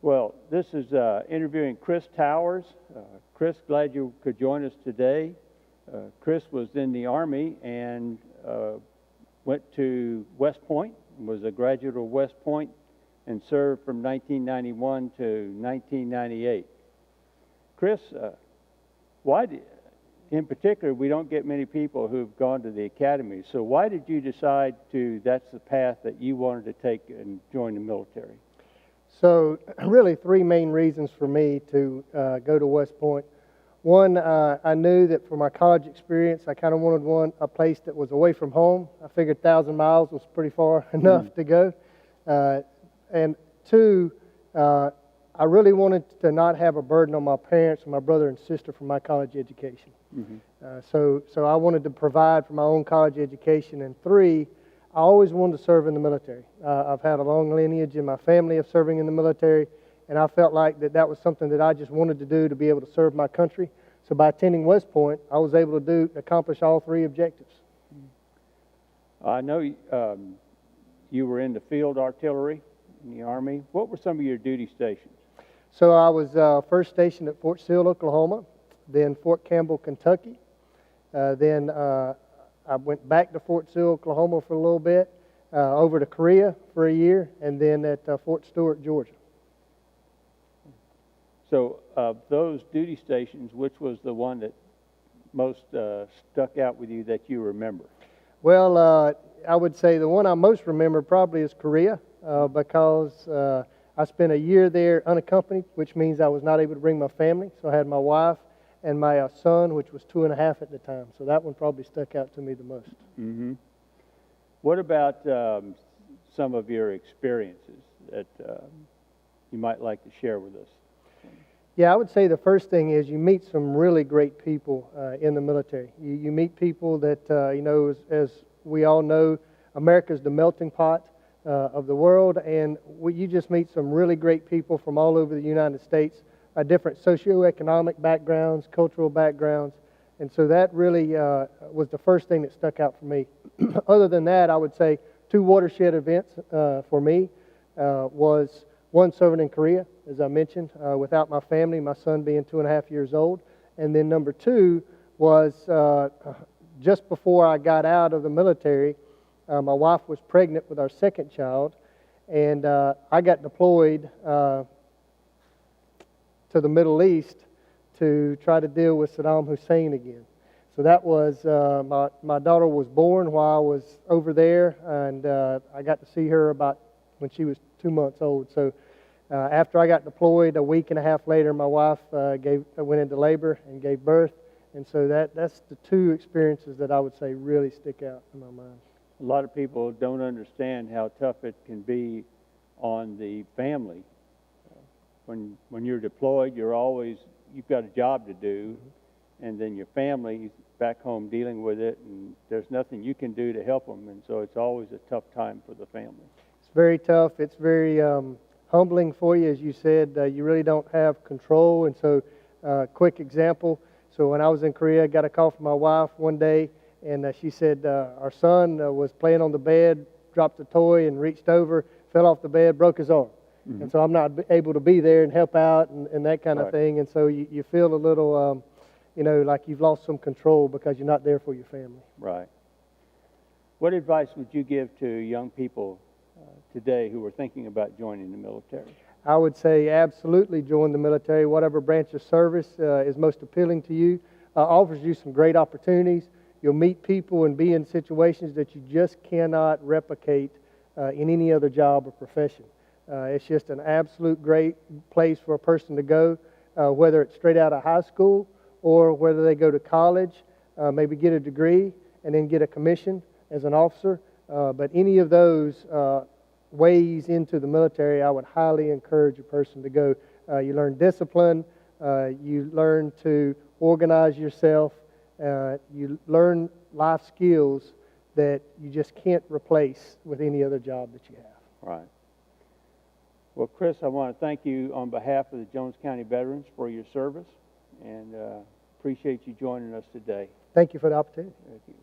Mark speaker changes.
Speaker 1: Well, this is interviewing Chris Towers. Chris, glad you could join us today. Chris was in the Army and went to West Point, was a graduate of West Point, and served from 1991 to 1998. Chris, in particular, we don't get many people who've gone to the academy. So why did you decide that's the path that you wanted to take and join the military?
Speaker 2: So really three main reasons for me to go to West Point. One, I knew that for my college experience, I kind of wanted a place that was away from home. I figured 1,000 miles was pretty far enough to go. And two, I really wanted to not have a burden on my parents and my brother and sister for my college education. So I wanted to provide for my own college education. And three, I always wanted to serve in the military. I've had a long lineage in my family of serving in the military, and I felt like that was something that I just wanted to do to be able to serve my country. So by attending West Point, I was able to accomplish all three objectives.
Speaker 1: I know you were in the field artillery in the Army. What were some of your duty stations?
Speaker 2: So I was first stationed at Fort Sill, Oklahoma, then Fort Campbell, Kentucky. Then I went back to Fort Sill, Oklahoma for a little bit, over to Korea for a year, and then at Fort Stewart, Georgia.
Speaker 1: So of those duty stations, which was the one that most stuck out with you that you remember?
Speaker 2: Well, I would say the one I most remember probably is Korea, because I spent a year there unaccompanied, which means I was not able to bring my family. So I had my wife and my son, which was 2.5 at the time. So that one probably stuck out to me the most.
Speaker 1: Mm-hmm. What about some of your experiences that you might like to share with us?
Speaker 2: Yeah, I would say the first thing is you meet some really great people in the military. You meet people that, as we all know, America's the melting pot of the world, and you just meet some really great people from all over the United States, different socioeconomic backgrounds, cultural backgrounds, and so that really was the first thing that stuck out for me. Other than that, I would say two watershed events for me was one, serving in Korea, as I mentioned, without my family, my son being 2.5 years old, and then number two was just before I got out of the military, my wife was pregnant with our second child, and I got deployed to the Middle East to try to deal with Saddam Hussein again. So that was, my daughter was born while I was over there, and I got to see her about when she was 2 months old. So after I got deployed, a week and a half later, my wife went into labor and gave birth. And so that's the two experiences that I would say really stick out in my mind.
Speaker 1: A lot of people don't understand how tough it can be on the family. When you're deployed, you've got a job to do, and then your family's back home dealing with it, and there's nothing you can do to help them, and so it's always a tough time for the family.
Speaker 2: It's very tough. It's very humbling for you, as you said. You really don't have control, and so quick example. So when I was in Korea, I got a call from my wife one day, and she said our son was playing on the bed, dropped a toy, and reached over, fell off the bed, broke his arm. Mm-hmm. And so I'm not able to be there and help out and that kind of thing. And so you feel a little, like you've lost some control because you're not there for your family.
Speaker 1: Right. What advice would you give to young people today who are thinking about joining the military?
Speaker 2: I would say absolutely join the military. Whatever branch of service is most appealing to you offers you some great opportunities. You'll meet people and be in situations that you just cannot replicate in any other job or profession. It's just an absolute great place for a person to go, whether it's straight out of high school or whether they go to college, maybe get a degree and then get a commission as an officer. But any of those ways into the military, I would highly encourage a person to go. You learn discipline, you learn to organize yourself, you learn life skills that you just can't replace with any other job that you have.
Speaker 1: Right. Well, Chris, I want to thank you on behalf of the Jones County Veterans for your service, and appreciate you joining us today.
Speaker 2: Thank you for the opportunity.
Speaker 1: Thank you.